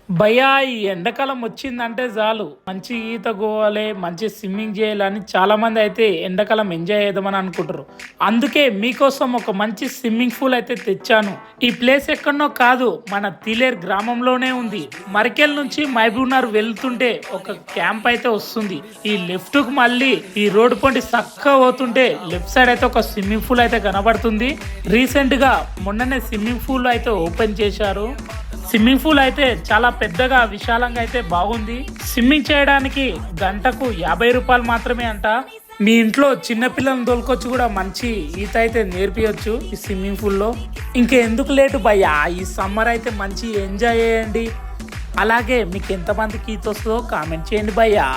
భయ్యా ఈ ఎండాకాలం వచ్చిందంటే చాలు మంచి ఈత పోవాలి, మంచి స్విమ్మింగ్ చేయాలని చాలా మంది అయితే ఎండాకాలం ఎంజాయ్ చేద్దామని అనుకుంటారు. అందుకే మీకోసం ఒక మంచి స్విమ్మింగ్ పూల్ అయితే తెచ్చాను. ఈ ప్లేస్ ఎక్కడనో కాదు, మన తిలేర్ గ్రామంలోనే ఉంది. మరికెల్ నుంచి మహబూబ్నగర్ వెళ్తుంటే ఒక క్యాంప్ అయితే వస్తుంది. ఈ లెఫ్ట్ కు మళ్ళీ ఈ రోడ్డు పొంటి చక్కగా పోతుంటే లెఫ్ట్ సైడ్ అయితే ఒక స్విమ్మింగ్ పూల్ అయితే కనబడుతుంది. రీసెంట్ గా మొన్ననే స్విమ్మింగ్ పూల్ అయితే ఓపెన్ చేశారు. స్విమ్మింగ్ పూల్ అయితే చాలా పెద్దగా విశాలంగా అయితే బాగుంది. స్విమ్మింగ్ చేయడానికి గంటకు 50 రూపాయలు మాత్రమే అంట. మీ ఇంట్లో చిన్నపిల్లలను తోలుకొచ్చి కూడా మంచి ఈత అయితే నేర్పియొచ్చు ఈ స్విమ్మింగ్ పూల్లో. ఇంకెందుకు లేటు భయ్యా, ఈ సమ్మర్ అయితే మంచి ఎంజాయ్ చేయండి. అలాగే మీకు ఎంతమందికి ఈత వస్తుందో కామెంట్ చేయండి భయ్యా.